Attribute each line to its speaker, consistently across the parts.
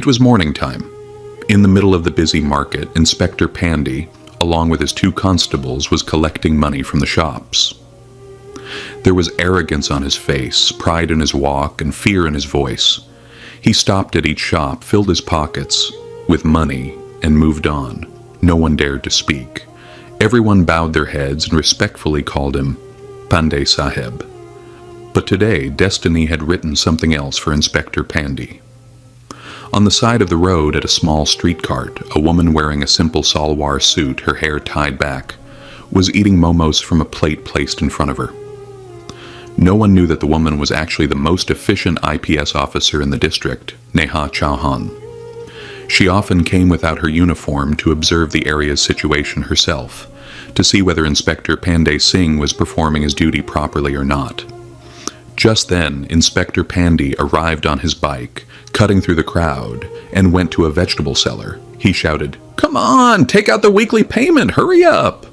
Speaker 1: was morning time. In the middle of the busy market, Inspector Pandy, along with his 2 constables, was collecting money from the shops. There was arrogance on his face, pride in his walk, and fear in his voice. He stopped at each shop, filled his pockets with money, and moved on. No one dared to speak. Everyone bowed their heads and respectfully called him Pandey Sahib. But today, destiny had written something else for Inspector Pandy. On the side of the road at a small street cart, a woman wearing a simple salwar suit, her hair tied back, was eating momos from a plate placed in front of her. No one knew that the woman was actually the most efficient IPS officer in the district, Neha Chauhan. She often came without her uniform to observe the area's situation herself, to see whether Inspector Pandey Singh was performing his duty properly or not. Just then, Inspector Pandy arrived on his bike, cutting through the crowd, and went to a vegetable seller. He shouted, "Come on, take out the weekly payment, hurry up!"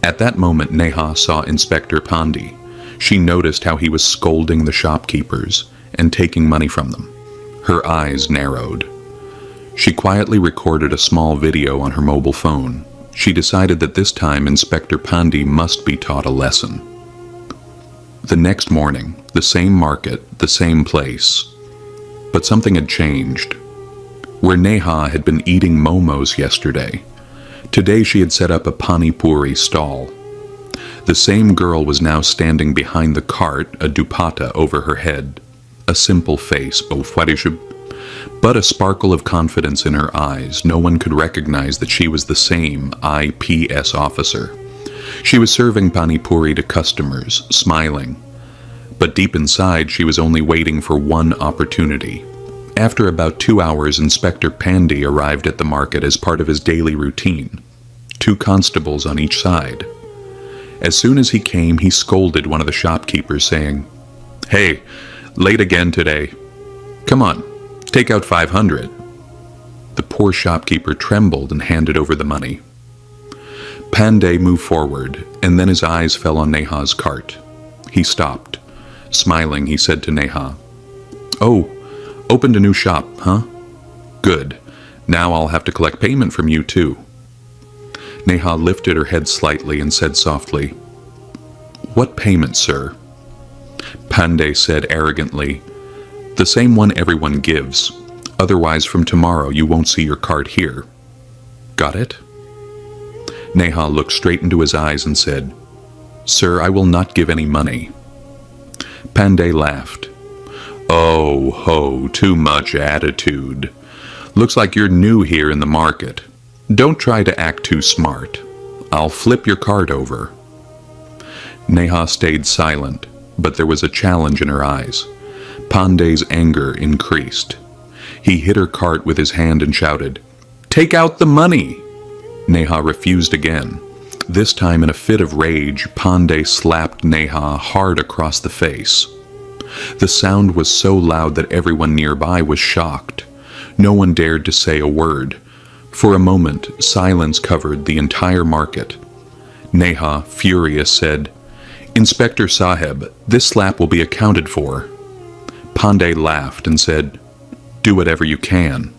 Speaker 1: At that moment, Neha saw Inspector Pandy. She noticed how he was scolding the shopkeepers and taking money from them. Her eyes narrowed. She quietly recorded a small video on her mobile phone. She decided that this time Inspector Pandy must be taught a lesson. The next morning, the same market, the same place. But something had changed. Where Neha had been eating momos yesterday, today she had set up a pani puri stall. The same girl was now standing behind the cart, a dupatta over her head, a simple face, but a sparkle of confidence in her eyes. No one could recognize that she was the same IPS officer. She was serving pani puri to customers, smiling. But deep inside, she was only waiting for one opportunity. After about 2 hours, Inspector Pandy arrived at the market as part of his daily routine. 2 constables on each side. As soon as he came, he scolded one of the shopkeepers, saying, "Hey, late again today. Come on, take out 500. The poor shopkeeper trembled and handed over the money. Panday moved forward, and then his eyes fell on Neha's cart. He stopped. Smiling, he said to Neha, "Oh, opened a new shop, huh? Good. Now I'll have to collect payment from you too." Neha lifted her head slightly and said softly, "What payment, sir?" Panday said arrogantly, "The same one everyone gives. Otherwise, from tomorrow you won't see your cart here. Got it?" Neha looked straight into his eyes and said, "Sir, I will not give any money." Panday laughed. "Oh, ho, too much attitude. Looks like you're new here in the market. Don't try to act too smart. I'll flip your cart over." Neha stayed silent, but there was a challenge in her eyes. Panday's anger increased. He hit her cart with his hand and shouted, "Take out the money!" Neha refused again. This time, in a fit of rage, Panday slapped Neha hard across the face. The sound was so loud that everyone nearby was shocked. No one dared to say a word. For a moment, silence covered the entire market. Neha, furious, said, "Inspector Sahib, this slap will be accounted for." Panday laughed and said, "Do whatever you can."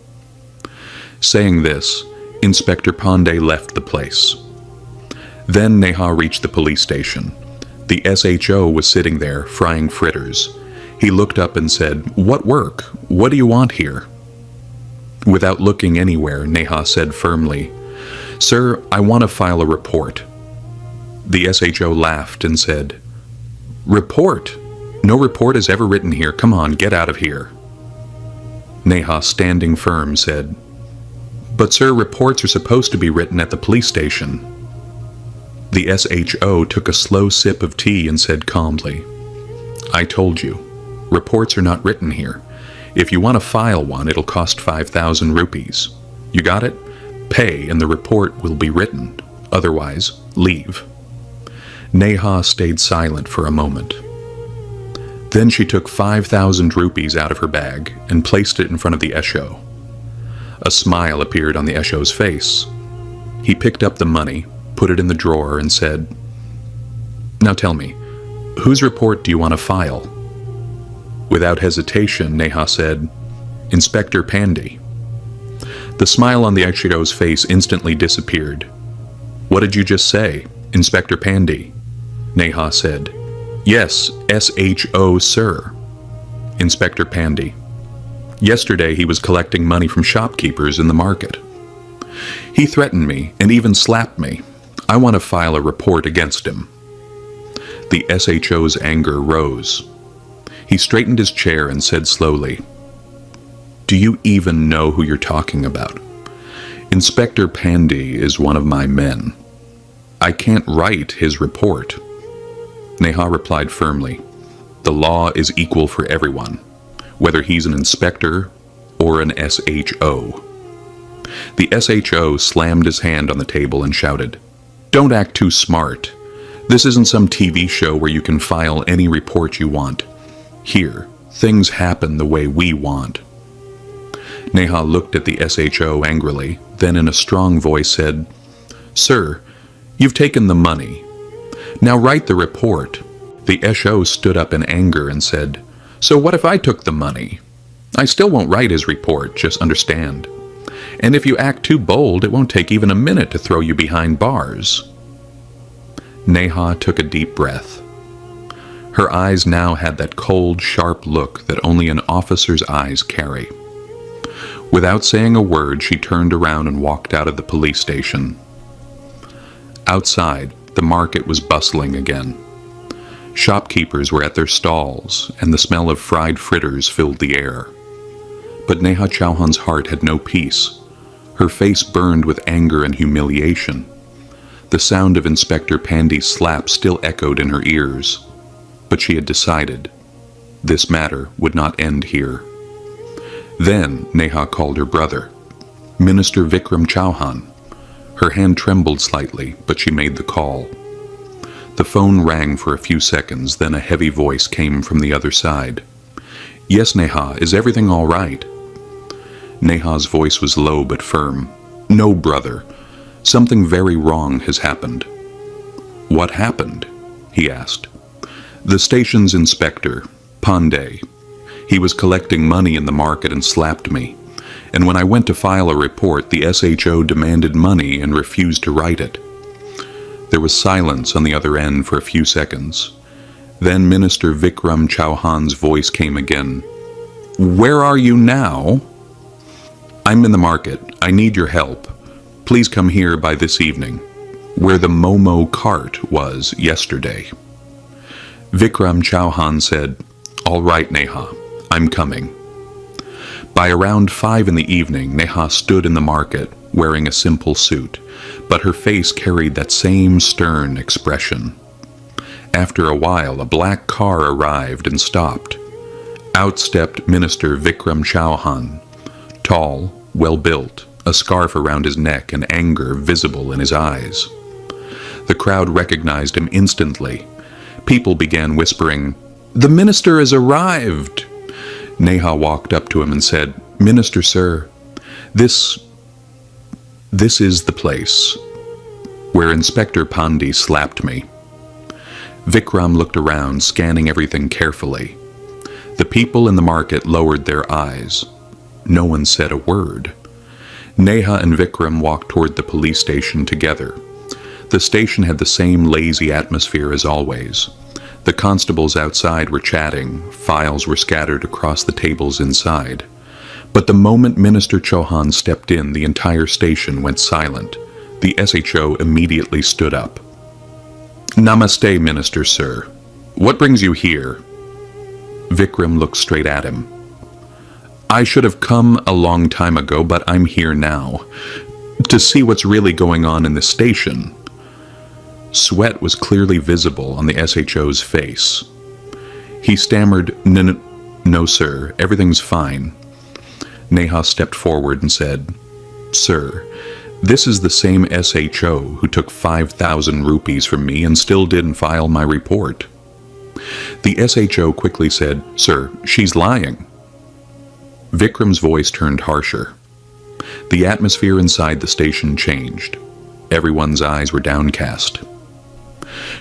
Speaker 1: Saying this, Inspector Panday left the place. Then Neha reached the police station. The SHO was sitting there, frying fritters. He looked up and said, "What work? What do you want here?" Without looking anywhere, Neha said firmly, "Sir, I want to file a report." The SHO laughed and said, "Report? No report is ever written here. Come on, get out of here." Neha, standing firm, said, "But sir, reports are supposed to be written at the police station." The SHO took a slow sip of tea and said calmly, "I told you, reports are not written here. If you want to file one, it'll cost 5,000 rupees. You got it? Pay and the report will be written. Otherwise, leave." Neha stayed silent for a moment. Then she took 5,000 rupees out of her bag and placed it in front of the SHO. A smile appeared on the SHO's face. He picked up the money, put it in the drawer, and said, "Now tell me, whose report do you want to file?" Without hesitation, Neha said, Inspector Pandey. The smile on the SHO's face instantly disappeared. What did you just say, Inspector Pandey? Neha said. Yes, SHO, sir. Inspector Pandey. Yesterday he was collecting money from shopkeepers in the market. He threatened me and even slapped me. I want to file a report against him. The SHO's anger rose. He straightened his chair and said slowly, Do you even know who you're talking about? Inspector Pandey is one of my men. I can't write his report. Neha replied firmly, The law is equal for everyone, whether he's an inspector or an SHO. The SHO slammed his hand on the table and shouted, Don't act too smart. This isn't some TV show where you can file any report you want. Here, things happen the way we want. Neha looked at the SHO angrily, then in a strong voice said, Sir, you've taken the money. Now write the report. The SHO stood up in anger and said, So what if I took the money? I still won't write his report, just understand. And if you act too bold, it won't take even a minute to throw you behind bars. Neha took a deep breath. Her eyes now had that cold, sharp look that only an officer's eyes carry. Without saying a word, she turned around and walked out of the police station. Outside, the market was bustling again. Shopkeepers were at their stalls, and the smell of fried fritters filled the air. But Neha Chauhan's heart had no peace. Her face burned with anger and humiliation. The sound of Inspector Pandey's slap still echoed in her ears. But she had decided this matter would not end here. Then Neha called her brother, Minister Vikram Chauhan. Her hand trembled slightly, but she made the call. The phone rang for a few seconds, then a heavy voice came from the other side. Yes, Neha, is everything all right? Neha's voice was low but firm. No, brother. Something very wrong has happened. What happened? He asked. The station's inspector, Pandey. He was collecting money in the market and slapped me. And when I went to file a report, the SHO demanded money and refused to write it. There was silence on the other end for a few seconds. Then Minister Vikram Chauhan's voice came again. Where are you now? I'm in the market. I need your help. Please come here by this evening, where the Momo cart was yesterday. Vikram Chauhan said, All right, Neha, I'm coming. By around 5 in the evening, Neha stood in the market, wearing a simple suit, but her face carried that same stern expression. After a while, a black car arrived and stopped. Out stepped Minister Vikram Chauhan, tall, well-built, a scarf around his neck and anger visible in his eyes. The crowd recognized him instantly. People began whispering, The minister has arrived! Neha walked up to him and said, Minister, sir, this is the place where Inspector Pandey slapped me. Vikram looked around, scanning everything carefully. The people in the market lowered their eyes. No one said a word. Neha and Vikram walked toward the police station together. The station had the same lazy atmosphere as always. The constables outside were chatting, files were scattered across the tables inside. But the moment Minister Chauhan stepped in, the entire station went silent. The SHO immediately stood up. Namaste, Minister, sir. What brings you here? Vikram looked straight at him. I should have come a long time ago, but I'm here now, to see what's really going on in the station. Sweat was clearly visible on the SHO's face. He stammered, No, sir, everything's fine. Neha stepped forward and said, Sir, this is the same SHO who took 5,000 rupees from me and still didn't file my report. The SHO quickly said, Sir, she's lying. Vikram's voice turned harsher. The atmosphere inside the station changed. Everyone's eyes were downcast.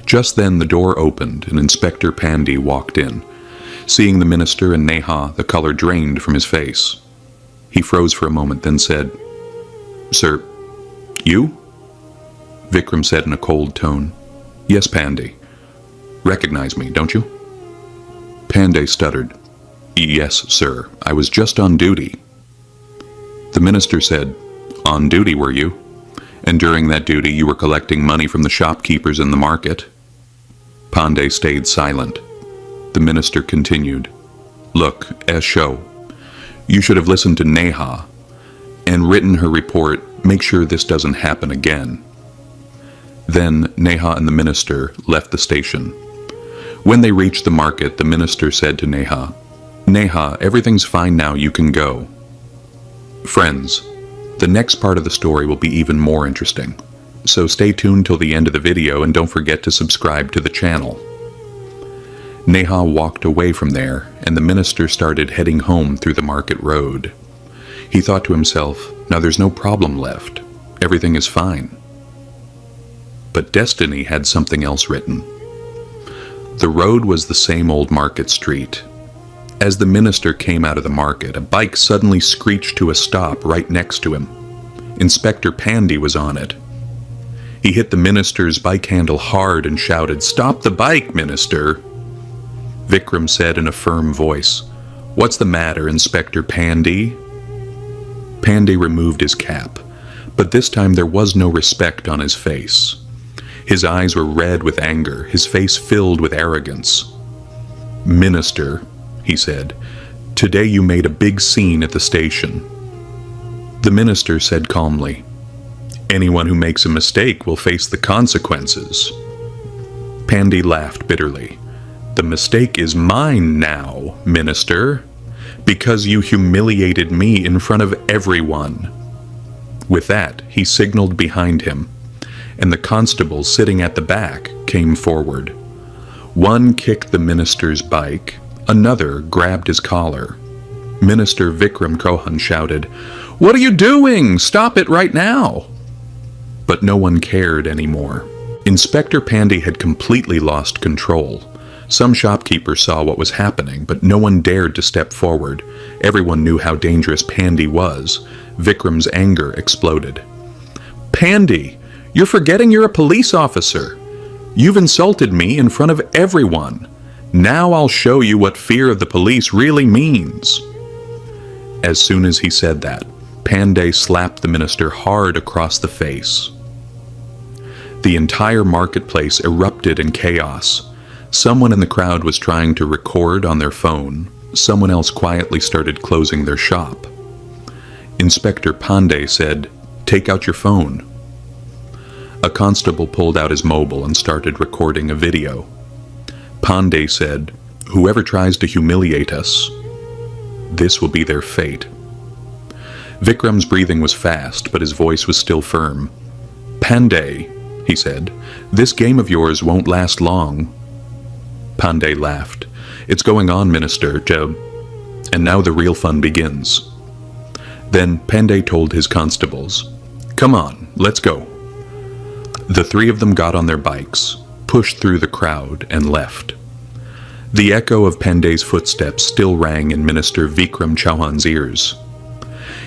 Speaker 1: Just then the door opened and Inspector Pandey walked in. Seeing the minister and Neha, the color drained from his face. He froze for a moment, then said, "Sir, you?" Vikram said in a cold tone, "Yes, Pandey. Recognize me, don't you?" Pandey stuttered, "Yes, sir. I was just on duty." The minister said, "On duty, were you? And during that duty you were collecting money from the shopkeepers in the market?" Pandey stayed silent. The minister continued, "Look, Esho, you should have listened to Neha and written her report. Make sure this doesn't happen again." Then Neha and the minister left the station. When they reached the market, the minister said to Neha, "Neha, everything's fine now, you can go." Friends, the next part of the story will be even more interesting, so stay tuned till the end of the video and don't forget to subscribe to the channel. Neha walked away from there, and the minister started heading home through the market road. He thought to himself, now there's no problem left. Everything is fine. But destiny had something else written. The road was the same old market street. As the minister came out of the market, a bike suddenly screeched to a stop right next to him. Inspector Pandey was on it. He hit the minister's bike handle hard and shouted, "Stop the bike, minister!" Vikram said in a firm voice, "What's the matter, Inspector Pandey?" Pandey removed his cap, but this time there was no respect on his face. His eyes were red with anger, his face filled with arrogance. "Minister," he said, "today you made a big scene at the station." The minister said calmly, "Anyone who makes a mistake will face the consequences." Pandey laughed bitterly. "The mistake is mine now, minister, because you humiliated me in front of everyone." With that, he signaled behind him, and the constables sitting at the back came forward. One kicked the minister's bike, another grabbed his collar. Minister Vikram Chauhan shouted, "What are you doing? Stop it right now!" But no one cared anymore. Inspector Pandey had completely lost control. Some shopkeepers saw what was happening, but no one dared to step forward. Everyone knew how dangerous Pandey was. Vikram's anger exploded. "Pandey, you're forgetting you're a police officer. You've insulted me in front of everyone. Now I'll show you what fear of the police really means." As soon as he said that, Pandey slapped the minister hard across the face. The entire marketplace erupted in chaos. Someone in the crowd was trying to record on their phone. Someone else quietly started closing their shop. Inspector Pandey said, "Take out your phone." A constable pulled out his mobile and started recording a video. Pandey said, "Whoever tries to humiliate us, this will be their fate." Vikram's breathing was fast, but his voice was still firm. "Pandey," he said, "this game of yours won't last long." Pandey laughed. "It's going on, Minister, and now the real fun begins." Then Pandey told his constables, "Come on, let's go." The three of them got on their bikes, pushed through the crowd, and left. The echo of Pandey's footsteps still rang in Minister Vikram Chauhan's ears.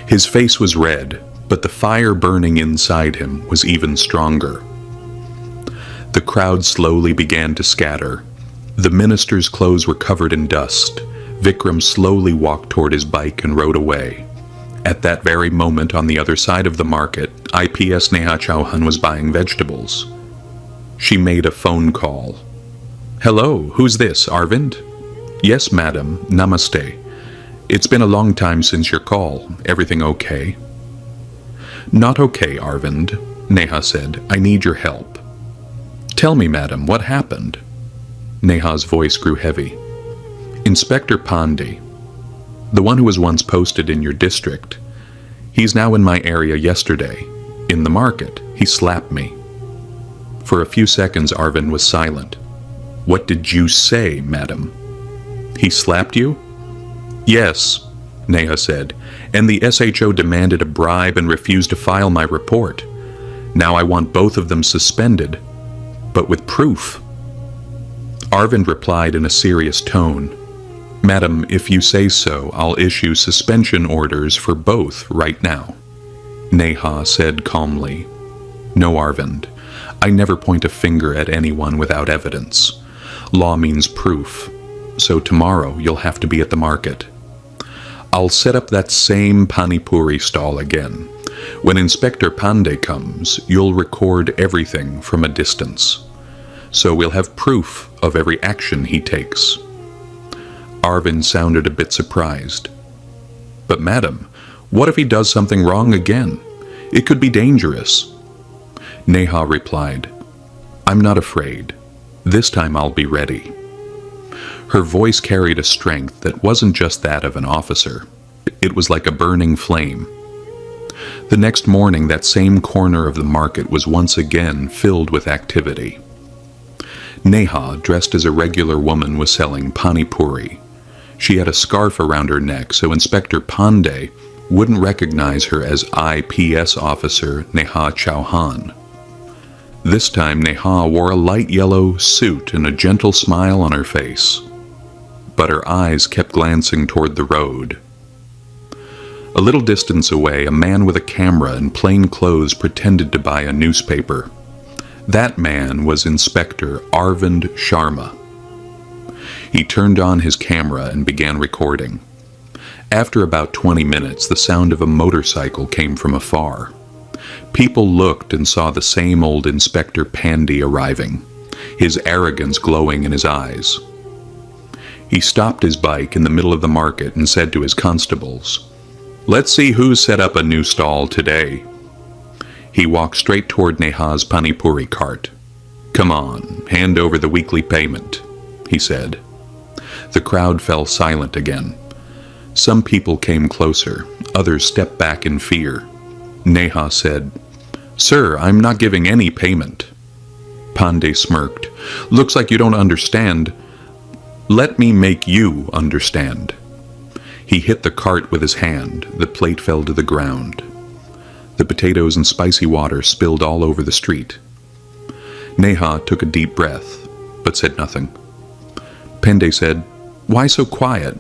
Speaker 1: His face was red, but the fire burning inside him was even stronger. The crowd slowly began to scatter. The minister's clothes were covered in dust. Vikram slowly walked toward his bike and rode away. At that very moment, on the other side of the market, IPS Neha Chauhan was buying vegetables. She made a phone call. "Hello, who's this, Arvind?" "Yes, madam. Namaste. It's been a long time since your call. Everything okay?" "Not okay, Arvind," Neha said. "I need your help." "Tell me, madam, what happened?" Neha's voice grew heavy. "Inspector Pandey, the one who was once posted in your district, he's now in my area yesterday. In the market, he slapped me." For a few seconds, Arvind was silent. "What did you say, madam?" "He slapped you?" "Yes," Neha said, "and the SHO demanded a bribe and refused to file my report. Now I want both of them suspended, but with proof." Arvind replied in a serious tone, Madam, if you say so, I'll issue suspension orders for both right now. Neha said calmly. No, Arvind. I never point a finger at anyone without evidence. Law means proof. So tomorrow you'll have to be at the market. I'll set up that same Pani Puri stall again. When Inspector Pandey comes, you'll record everything from a distance. So we'll have proof of every action he takes. Arvind sounded a bit surprised. But madam, what if he does something wrong again? It could be dangerous. Neha replied, I'm not afraid. This time I'll be ready. Her voice carried a strength that wasn't just that of an officer. It was like a burning flame. The next morning, that same corner of the market was once again filled with activity. Neha, dressed as a regular woman, was selling Pani Puri. She had a scarf around her neck, so Inspector Pandey wouldn't recognize her as IPS officer Neha Chauhan. This time, Neha wore a light yellow suit and a gentle smile on her face. But her eyes kept glancing toward the road. A little distance away, a man with a camera and plain clothes pretended to buy a newspaper. That man was Inspector Arvind Sharma. He turned on his camera and began recording. After about 20 minutes, the sound of a motorcycle came from afar. People looked and saw the same old Inspector Pandey arriving, his arrogance glowing in his eyes. He stopped his bike in the middle of the market and said to his constables, Let's see who's set up a new stall today. He walked straight toward Neha's Pani Puri cart. Come on, hand over the weekly payment, he said. The crowd fell silent again. Some people came closer, others stepped back in fear. Neha said, Sir, I'm not giving any payment. Pandey smirked. Looks like you don't understand. Let me make you understand. He hit the cart with his hand. The plate fell to the ground. The potatoes and spicy water spilled all over the street. Neha took a deep breath, but said nothing. Pandey said, Why so quiet?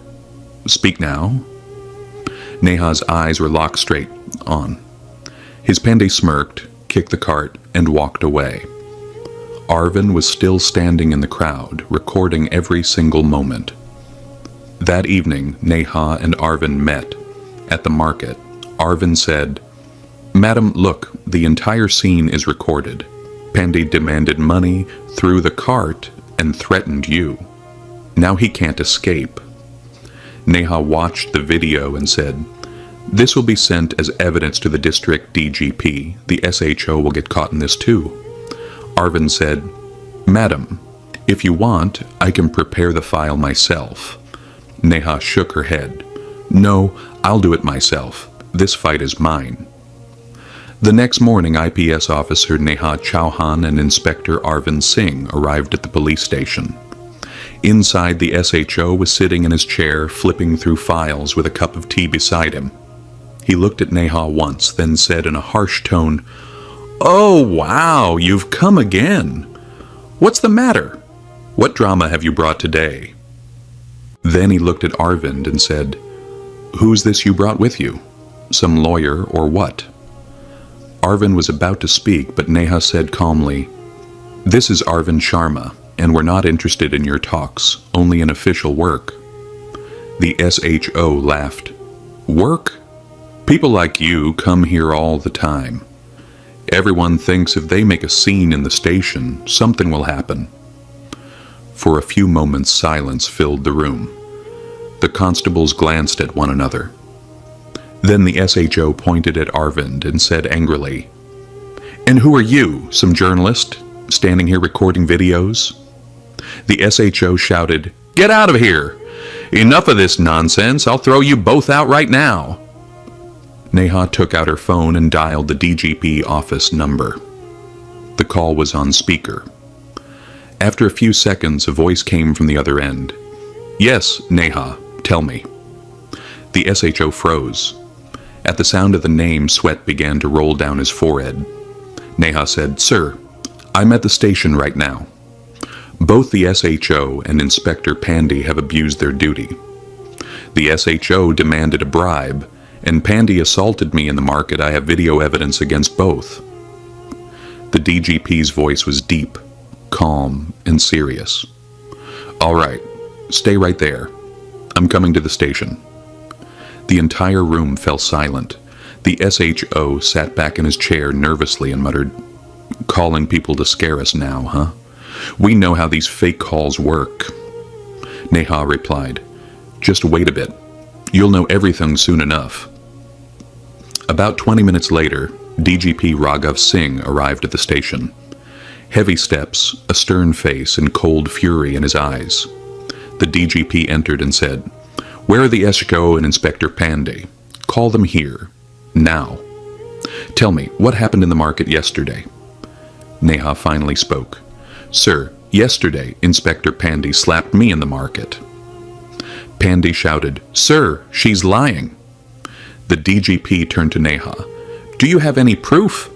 Speaker 1: Speak now. Neha's eyes were locked straight on. His Pandey smirked, kicked the cart, and walked away. Arvind was still standing in the crowd, recording every single moment. That evening, Neha and Arvind met. At the market, Arvind said, Madam, look, the entire scene is recorded. Pandey demanded money, threw the cart, and threatened you. Now he can't escape. Neha watched the video and said, This will be sent as evidence to the district DGP. The SHO will get caught in this too. Arvind said, Madam, if you want, I can prepare the file myself. Neha shook her head. No, I'll do it myself. This fight is mine. The next morning, IPS officer Neha Chauhan and Inspector Arvind Singh arrived at the police station. Inside, the SHO was sitting in his chair, flipping through files with a cup of tea beside him. He looked at Neha once, then said in a harsh tone, Oh, wow, you've come again. What's the matter? What drama have you brought today? Then he looked at Arvind and said, Who's this you brought with you? Some lawyer or what? Arvind was about to speak, but Neha said calmly, This is Arvind Sharma, and we're not interested in your talks, only in official work. The SHO laughed. Work? People like you come here all the time. Everyone thinks if they make a scene in the station, something will happen. For a few moments, silence filled the room. The constables glanced at one another. Then the SHO pointed at Arvind and said angrily, And who are you, some journalist, standing here recording videos? The SHO shouted, Get out of here! Enough of this nonsense, I'll throw you both out right now. Neha took out her phone and dialed the DGP office number. The call was on speaker. After a few seconds, a voice came from the other end. Yes, Neha, tell me. The SHO froze. At the sound of the name, sweat began to roll down his forehead. Neha said, Sir, I'm at the station right now. Both the SHO and Inspector Pandey have abused their duty. The SHO demanded a bribe, and Pandy assaulted me in the market. I have video evidence against both. The DGP's voice was deep, calm, and serious. All right, stay right there. I'm coming to the station. The entire room fell silent. The SHO sat back in his chair nervously and muttered, "Calling people to scare us now, huh? We know how these fake calls work." Neha replied, "Just wait a bit. You'll know everything soon enough." About 20 minutes later, DGP Raghav Singh arrived at the station. Heavy steps, a stern face, and cold fury in his eyes. The DGP entered and said, "Where are the SHO and Inspector Pandey? Call them here. Now. Tell me, what happened in the market yesterday?" Neha finally spoke. "Sir, yesterday Inspector Pandey slapped me in the market." Pandey shouted, "Sir, she's lying." The DGP turned to Neha. "Do you have any proof?"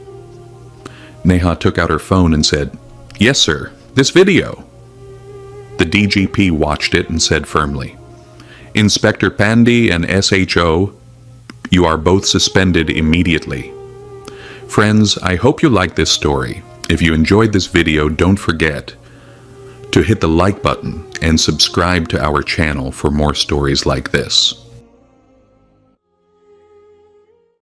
Speaker 1: Neha took out her phone and said, "Yes, sir, this video." The DGP watched it and said firmly, "Inspector Pandey and SHO, you are both suspended immediately." Friends, I hope you like this story. If you enjoyed this video, don't forget to hit the like button and subscribe to our channel for more stories like this.